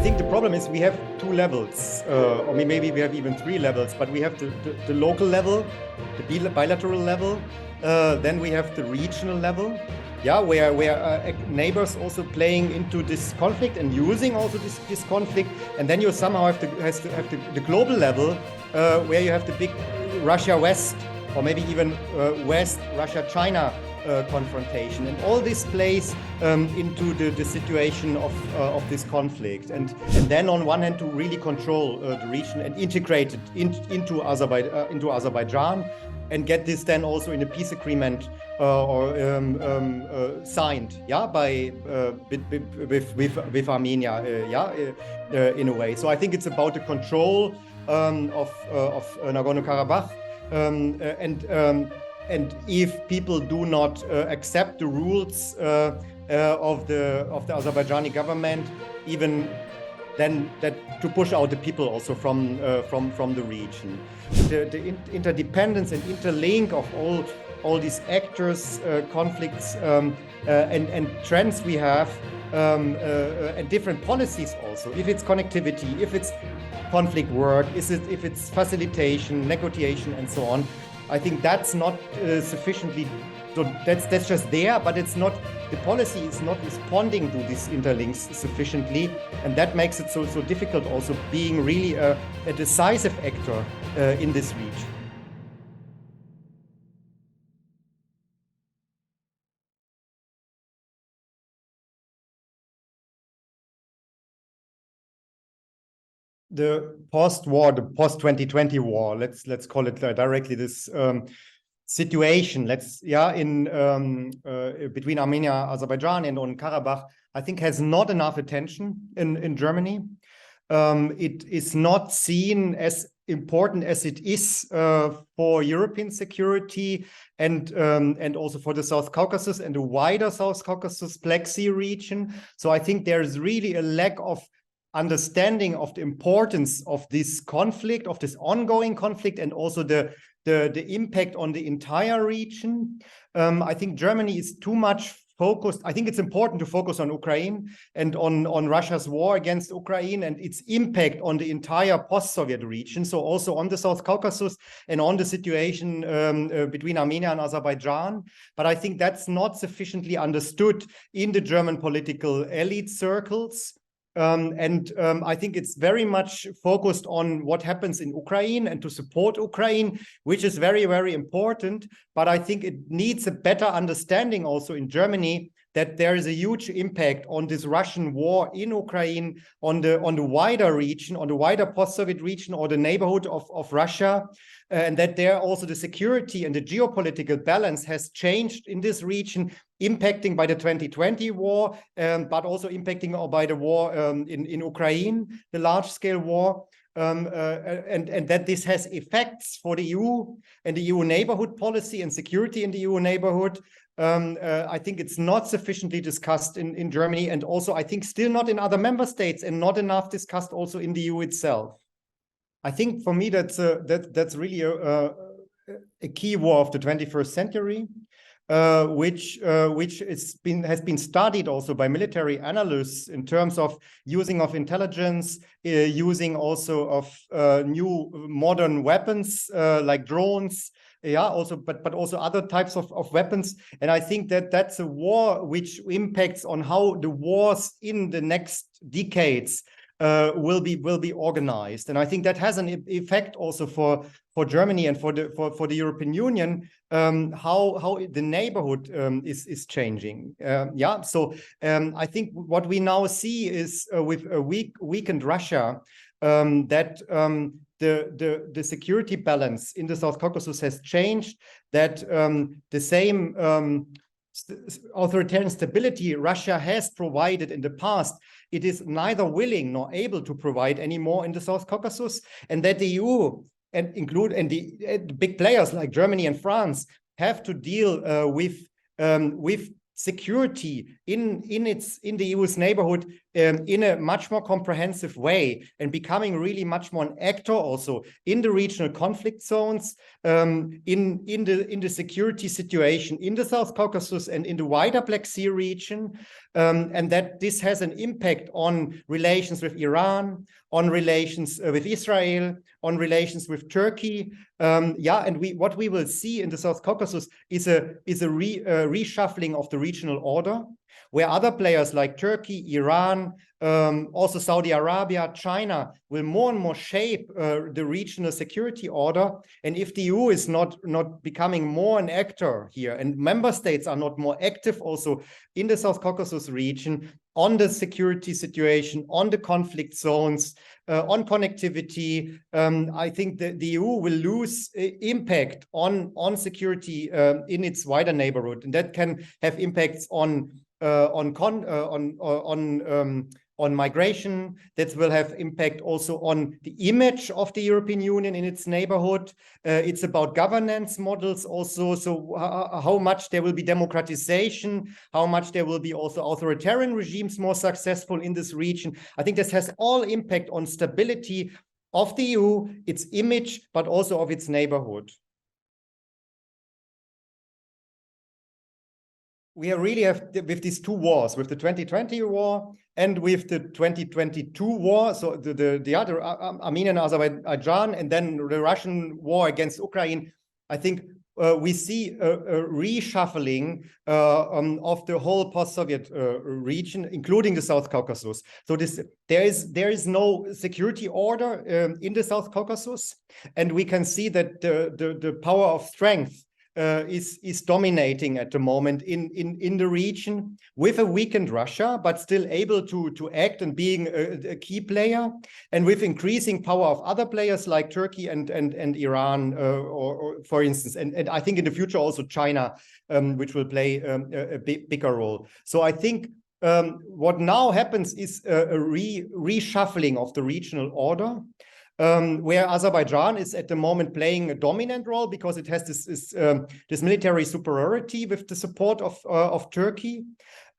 think the problem is we have two levels, or maybe we have even three levels, but we have the local level, the bilateral level, then we have the regional level, yeah, where neighbors also playing into this conflict and using also this conflict, and then you somehow have the global level, where you have the big Russia-West, or maybe even West Russia-China confrontation, and all this plays into the situation of this conflict, and then on one hand to really control the region and integrate it into Azerbaijan, and get this then also in a peace agreement signed, yeah, by with Armenia, in a way. So I think it's about the control of Nagorno-Karabakh, and if people do not accept the rules of the Azerbaijani government, even then that to push out the people also from the region. The interdependence and interlink of all these actors, conflicts, and trends we have, and different policies also. If it's connectivity, if it's conflict work, if it's facilitation, negotiation, and so on. I think that's not sufficiently. So that's just there, but it's not. The policy is not responding to these interlinks sufficiently, and that makes it so difficult. Also, being really a decisive actor in this region. The post-war, the post-2020 war, let's call it directly this situation. Between Armenia, Azerbaijan, and on Karabakh, I think has not enough attention in Germany. It is not seen as important as it is for European security and also for the South Caucasus and the wider South Caucasus Black Sea region. So I think there is really a lack of understanding of the importance of this conflict, of this ongoing conflict, and also the impact on the entire region. I think Germany is too much focused. I think it's important to focus on Ukraine and on Russia's war against Ukraine and its impact on the entire post-Soviet region. So also on the South Caucasus and on the situation between Armenia and Azerbaijan. But I think that's not sufficiently understood in the German political elite circles. I think it's very much focused on what happens in Ukraine and to support Ukraine, which is very, very important. But I think it needs a better understanding also in Germany that there is a huge impact on this Russian war in Ukraine, on the wider region, on the wider post-Soviet region or the neighborhood of Russia, and that there also the security and the geopolitical balance has changed in this region, impacting by the 2020 war, but also impacting by the war in Ukraine, the large-scale war, and that this has effects for the EU and the EU neighborhood policy and security in the EU neighborhood. I think it's not sufficiently discussed in Germany, and also I think still not in other member states, and not enough discussed also in the EU itself. I think for me that's really a key war of the 21st century, which has been studied also by military analysts in terms of using of intelligence, using also of new modern weapons like drones. Yeah, also, but also other types of weapons, and I think that's a war which impacts on how the wars in the next decades will be organized, and I think that has an effect also for Germany and for the European Union, how the neighborhood is changing. So I think what we now see is with a weakened Russia, that the security balance in the South Caucasus has changed, that the same authoritarian stability Russia has provided in the past, it is neither willing nor able to provide anymore in the South Caucasus, and that the EU and the big players like Germany and France have to deal with security in the EU's neighborhood in a much more comprehensive way and becoming really much more an actor also in the regional conflict zones, in the security situation in the South Caucasus and in the wider Black Sea region, and that this has an impact on relations with Iran, on relations with Israel, on relations with Turkey. And what we will see in the South Caucasus is a reshuffling of the regional order, where other players like Turkey, Iran, also Saudi Arabia, China will more and more shape the regional security order. And if the EU is not becoming more an actor here, and member states are not more active also in the South Caucasus region, on the security situation, on the conflict zones, on connectivity, I think the EU will lose impact on security in its wider neighborhood, and that can have impacts on migration. That will have impact also on the image of the European Union in its neighborhood. It's about governance models also. So how much there will be democratization, how much there will be also authoritarian regimes more successful in this region. I think this has all impact on stability of the EU, its image, but also of its neighborhood. We really have, with these two wars, with the 2020 war and with the 2022 war, so the other Armenian, Azerbaijan, and then the Russian war against Ukraine, I think we see a reshuffling of the whole post-Soviet region, including the South Caucasus. So there is no security order in the South Caucasus, and we can see that the power of strength is dominating at the moment in the region, with a weakened Russia, but still able to act and being a key player, and with increasing power of other players like Turkey and Iran, or for instance, and I think in the future also China, which will play a bigger role. So I think what now happens is a reshuffling of the regional order, where Azerbaijan is at the moment playing a dominant role because it has this military superiority with the support of Turkey,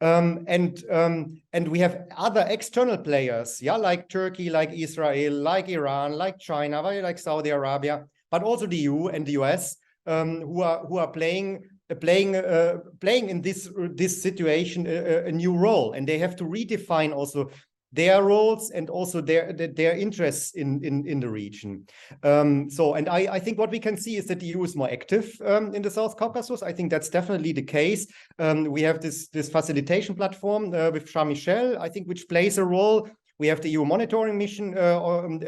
and we have other external players, like Turkey, like Israel, like Iran, like China, like Saudi Arabia, but also the EU and the US, who are playing in this situation a new role, and they have to redefine also their roles and also their interests in the region. And I think what we can see is that the EU is more active in the South Caucasus. I think that's definitely the case. We have this facilitation platform with Charles Michel, I think, which plays a role. We have the EU monitoring mission on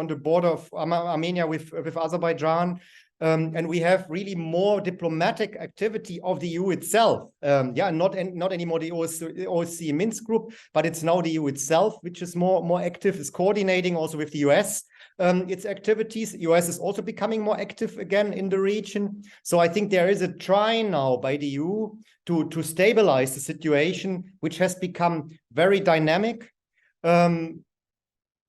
the border of Armenia with Azerbaijan. And we have really more diplomatic activity of the EU itself. Not anymore the OSCE Minsk group, but it's now the EU itself, which is more active, is coordinating also with the US its activities. The US is also becoming more active again in the region. So I think there is a try now by the EU to stabilize the situation, which has become very dynamic.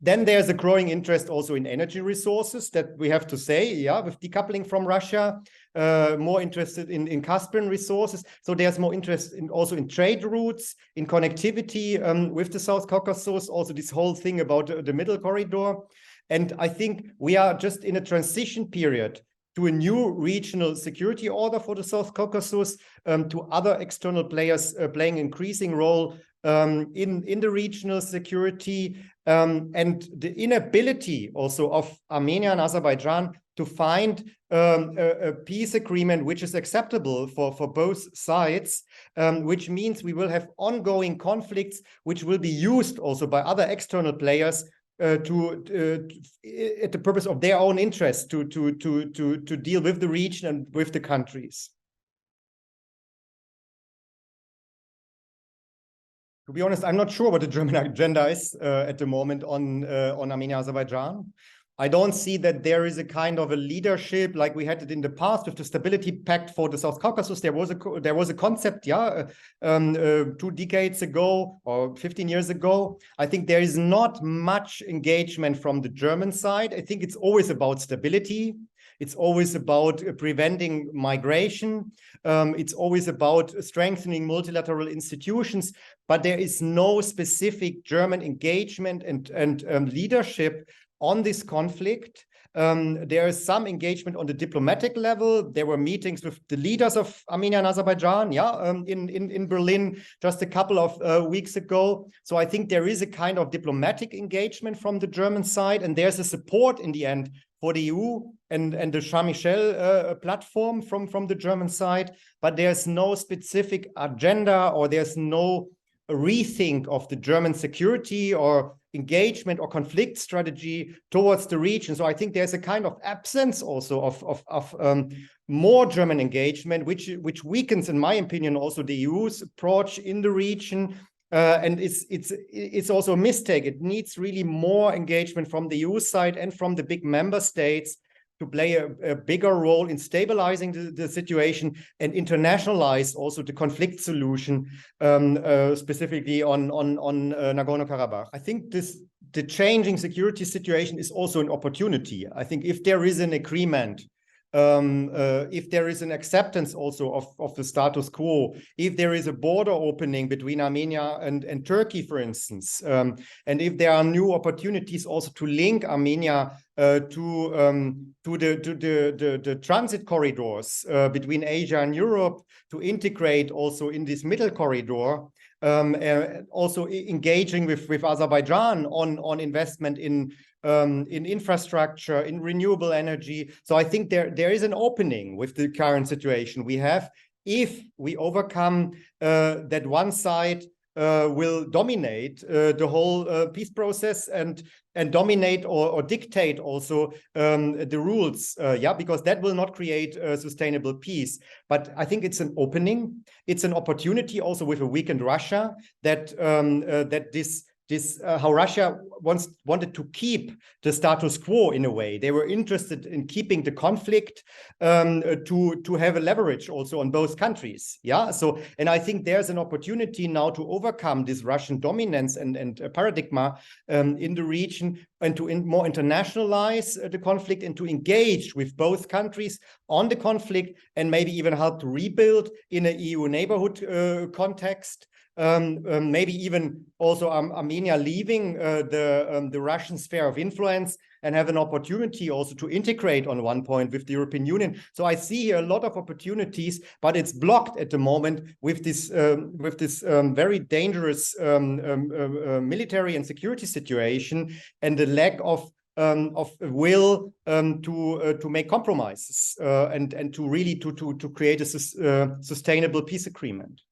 Then there's a growing interest also in energy resources, that we have to say, with decoupling from Russia, more interested in Caspian resources. So there's more interest also in trade routes, in connectivity with the South Caucasus, also this whole thing about the middle corridor. And I think we are just in a transition period to a new regional security order for the South Caucasus, to other external players playing an increasing role in the regional security, and the inability also of Armenia and Azerbaijan to find a peace agreement which is acceptable for both sides, which means we will have ongoing conflicts which will be used also by other external players at the purpose of their own interest to deal with the region and with the countries. To be honest, I'm not sure what the German agenda is at the moment on Armenia, Azerbaijan. I don't see that there is a kind of a leadership like we had it in the past with the Stability Pact for the South Caucasus. There was a concept, 2 decades ago or 15 years ago. I think there is not much engagement from the German side. I think it's always about stability. It's always about preventing migration. It's always about strengthening multilateral institutions. But there is no specific German engagement and leadership on this conflict. There is some engagement on the diplomatic level. There were meetings with the leaders of Armenia and Azerbaijan, in Berlin just a couple of weeks ago. So I think there is a kind of diplomatic engagement from the German side, and there's a support in the end for the EU and the Sharm el-Sheikh platform from the German side. But there's no specific agenda, or there's no rethink of the German security or engagement or conflict strategy towards the region. So I think there's a kind of absence also of more German engagement, which weakens, in my opinion, also the EU's approach in the region. And it's also a mistake. It needs really more engagement from the EU side and from the big member states to play a bigger role in stabilizing the situation and internationalize also the conflict solution, specifically on Nagorno-Karabakh. I think the changing security situation is also an opportunity. I think if there is an agreement, if there is an acceptance also of the status quo, if there is a border opening between Armenia and Turkey, for instance, and if there are new opportunities also to link Armenia to the transit corridors between Asia and Europe, to integrate also in this middle corridor, also engaging with Azerbaijan on investment in infrastructure, in renewable energy. So I think there is an opening with the current situation we have, if we overcome that one side will dominate the whole peace process and dominate or dictate also the rules, because that will not create sustainable peace. But I think it's an opening, it's an opportunity also with a weakened Russia, that how Russia wanted to keep the status quo in a way. They were interested in keeping the conflict to have a leverage also on both countries. So, and I think there's an opportunity now to overcome this Russian dominance and paradigm in the region, and to more internationalize the conflict, and to engage with both countries on the conflict, and maybe even help to rebuild in an EU neighborhood context. Maybe even also Armenia leaving the Russian sphere of influence, and have an opportunity also to integrate on one point with the European Union. So I see here a lot of opportunities, but it's blocked at the moment with this very dangerous military and security situation, and the lack of will to make compromises and to really to create a sustainable peace agreement.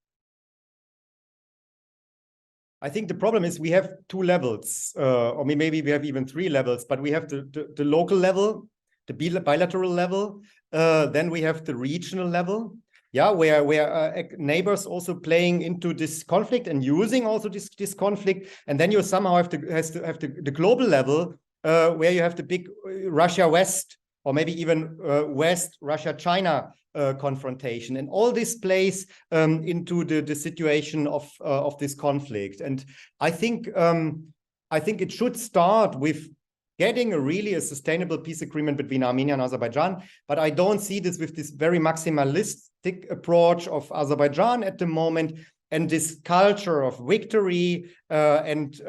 I think the problem is we have two levels, or maybe we have even three levels, but we have the local level, the bilateral level, then we have the regional level, where neighbors also playing into this conflict and using also this conflict, and then you somehow have to have the global level, where you have the big Russia-West, or maybe even West Russia-China confrontation, and all this plays into the situation of this conflict. And I think it should start with getting a sustainable peace agreement between Armenia and Azerbaijan. But I don't see this with this very maximalistic approach of Azerbaijan at the moment, and this culture of victory and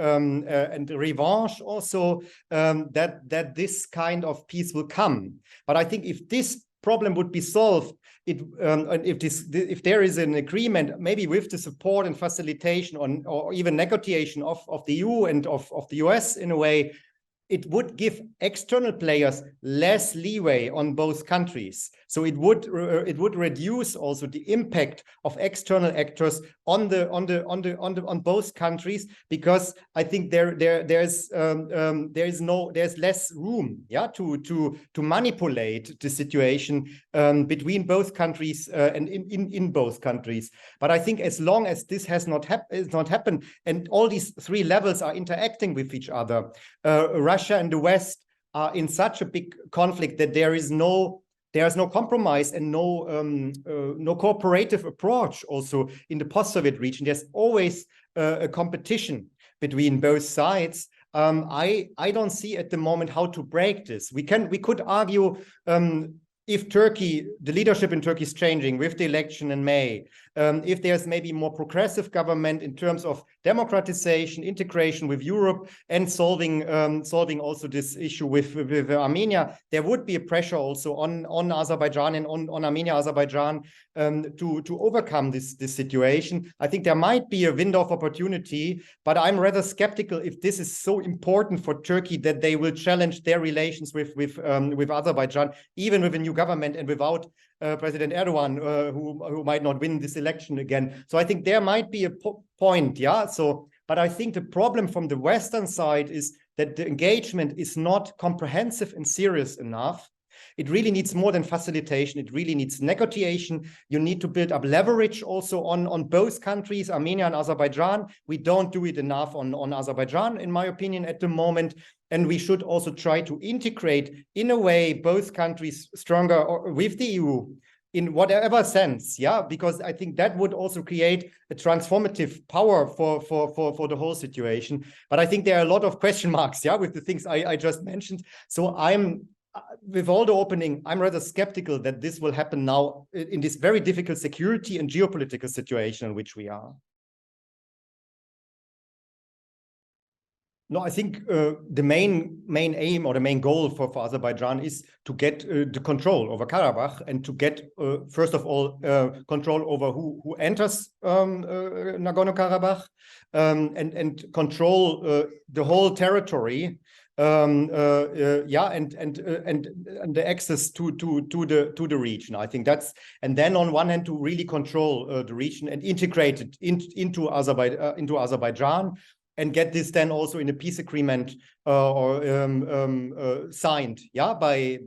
revanche also, that this kind of peace will come. But I think if this problem would be solved, if there is an agreement, maybe with the support and facilitation or even negotiation of the EU and of the US in a way, it would give external players less leeway on both countries. So it would reduce also the impact of external actors on both countries, because I think there's less room to manipulate the situation between both countries and in both countries. But I think as long as this has not happened, and all these three levels are interacting with each other, Russia and the West are in such a big conflict that there's no compromise and no cooperative approach also in the post-Soviet region. There's always a competition between both sides. I don't see at the moment how to break this. We could argue if Turkey, the leadership in Turkey is changing with the election in May, if there's maybe more progressive government in terms of democratization, integration with Europe, and solving also this issue with Armenia, there would be a pressure also on Azerbaijan and on Armenia, Azerbaijan to overcome this situation. I think there might be a window of opportunity, but I'm rather skeptical if this is so important for Turkey that they will challenge their relations with Azerbaijan, even with a new government and without President Erdogan, who might not win this election again. So I think there might be a point, yeah. So, but I think the problem from the Western side is that the engagement is not comprehensive and serious enough. It really needs more than facilitation. It really needs negotiation. You need to build up leverage also on both countries, Armenia and Azerbaijan. We don't do it enough on Azerbaijan, in my opinion, at the moment. And we should also try to integrate, in a way, both countries stronger with the EU in whatever sense, yeah, because I think that would also create a transformative power for the whole situation. But I think there are a lot of question marks, yeah, with the things I just mentioned. So with all the opening, I'm rather skeptical that this will happen now in this very difficult security and geopolitical situation in which we are. No, I think the main aim or the main goal for Azerbaijan is to get the control over Karabakh and to get, first of all, control over who enters Nagorno-Karabakh and control the whole territory. Yeah, and the access to the region. I think that's, and then on one hand to really control the region and integrate it into Azerbaijan. And get this then also in a peace agreement signed, yeah, by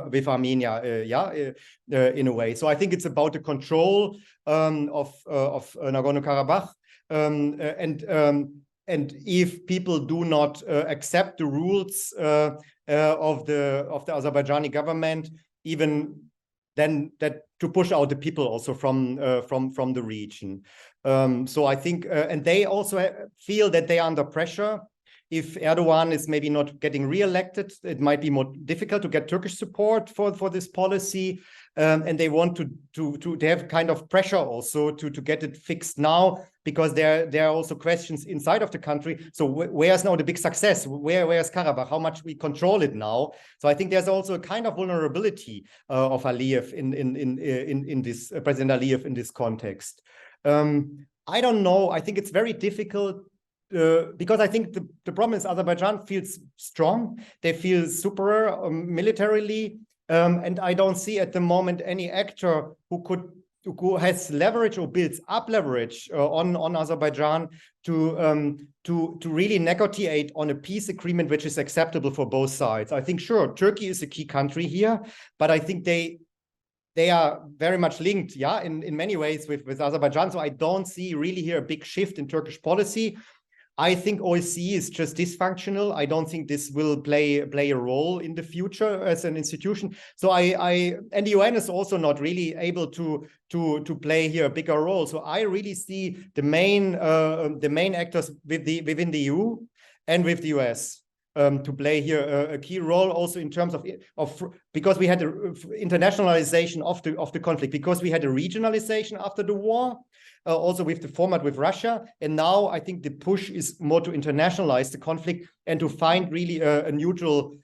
with Armenia, yeah, in a way. So I think it's about the control of Nagorno-Karabakh, and if people do not accept the rules of the Azerbaijani government, even then that to push out the people also from the region. So I think, and they also feel that they are under pressure. If Erdogan is maybe not getting re-elected, it might be more difficult to get Turkish support for this policy. And they want to have kind of pressure also to get it fixed now, because there are also questions inside of the country. So where's now the big success? Where's Karabakh? How much we control it now? So I think there's also a kind of vulnerability of Aliyev in this President Aliyev in this context. I don't know. I think it's very difficult. Because I think the problem is Azerbaijan feels strong. They feel superior militarily. And I don't see at the moment any actor who has leverage or builds up leverage on Azerbaijan to really negotiate on a peace agreement which is acceptable for both sides. I think, sure, Turkey is a key country here, but I think they are very much linked, yeah, in many ways with Azerbaijan. So I don't see really here a big shift in Turkish policy. I think OSCE is just dysfunctional. I don't think this will play a role in the future as an institution. So and the UN is also not really able to play here a bigger role. So I really see the main actors within the EU and with the US to play here a key role, also in terms of because we had the internationalization of the conflict, because we had a regionalization after the war. Also with the format with Russia, and now I think the push is more to internationalize the conflict and to find really a neutral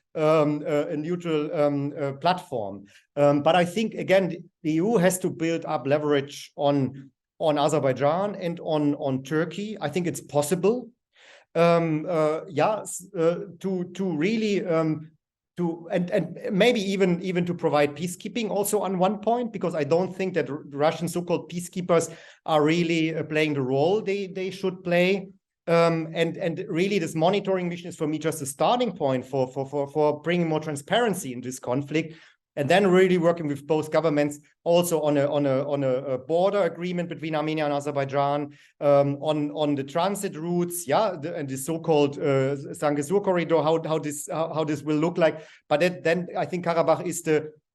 platform. But I think again the EU has to build up leverage on Azerbaijan and on Turkey. I think it's possible. Yeah, to really and maybe even to provide peacekeeping also on one point, because I don't think that Russian so-called peacekeepers are really playing the role they should play. And really this monitoring mission is for me just a starting point for bringing more transparency in this conflict, and then really working with both governments also on a border agreement between Armenia and Azerbaijan, on the transit routes, yeah, and the so-called Zangezur corridor, how this will look like. But then I think Karabakh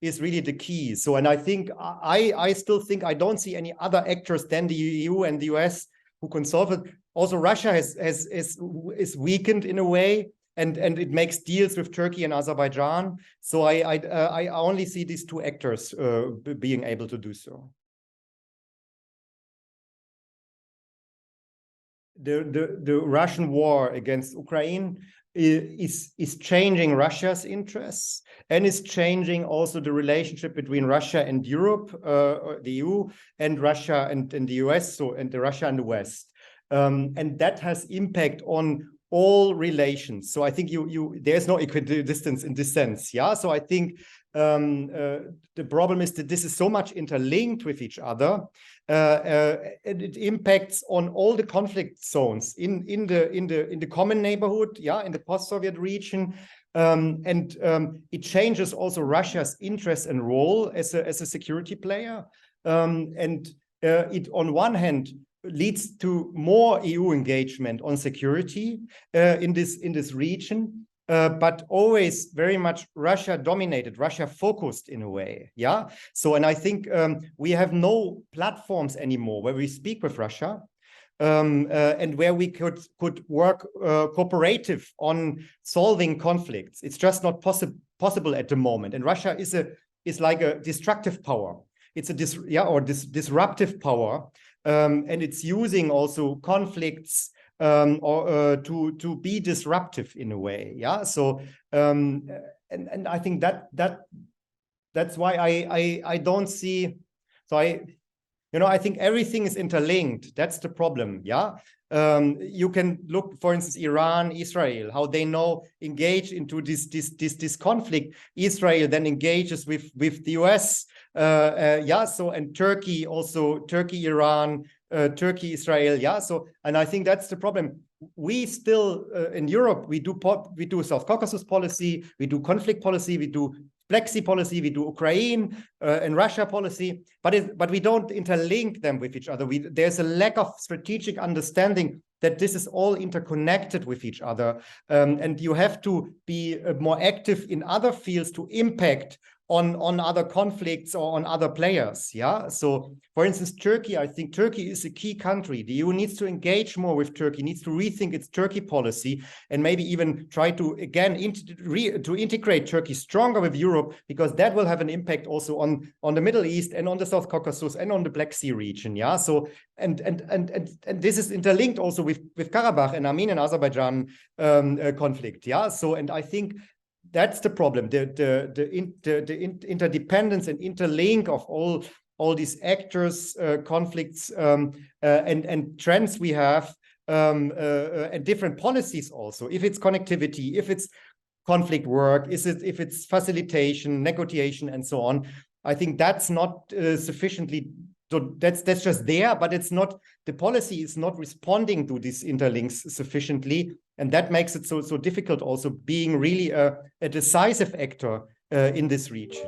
is really the key. So, and I think I still think I don't see any other actors than the EU and the US who can solve it. also Russia is weakened in a way, and it makes deals with Turkey and Azerbaijan. So I only see these two actors being able to do so. The Russian war against Ukraine is changing Russia's interests, and is changing also the relationship between Russia and Europe, the EU, and Russia and the US, so and the Russia and the West, and that has impact on all relations. So I think there's no equidistance in this sense. Yeah. So I think the problem is that this is so much interlinked with each other, and it impacts on all the conflict zones in the common neighborhood, yeah, in the post-Soviet region, and it changes also Russia's interest and role as a security player, and it on one hand leads to more EU engagement on security in this region, but always very much Russia dominated, Russia focused in a way. Yeah. So, and I think we have no platforms anymore where we speak with Russia, and where we could work cooperative on solving conflicts. It's just not possible at the moment. And Russia is like a destructive power. It's a disruptive power, and it's using also conflicts to be disruptive in a way. Yeah. So and I think that's why I don't see. So I think everything is interlinked. That's the problem. Yeah. You can look, for instance, Iran, Israel, how they now engage into this conflict. Israel then engages with the US. Yeah. So, and Turkey also, Turkey, Iran, Turkey, Israel. Yeah. So, and I think that's the problem. We still in Europe, we do South Caucasus policy, we do conflict policy, we do Black Sea policy, we do Ukraine and Russia policy, but we don't interlink them with each other. There's a lack of strategic understanding that this is all interconnected with each other, and you have to be more active in other fields to impact on other conflicts or on other players. Yeah. So, for instance, Turkey, I think Turkey is a key country. The EU needs to engage more with Turkey, needs to rethink its Turkey policy, and maybe even try to again to integrate Turkey stronger with Europe, because that will have an impact also on the Middle East and on the South Caucasus and on the Black Sea region. Yeah. So and this is interlinked also with Karabakh and Armenian Azerbaijan conflict. Yeah. So, and I think that's the problem, the interdependence and interlink of all these actors, conflicts, and trends we have, and different policies also. If it's connectivity, if it's conflict work, if it's facilitation, negotiation, and so on. I think that's not sufficiently. That's just there, but it's not. The policy is not responding to these interlinks sufficiently. And that makes it so difficult also being really a decisive actor in this region.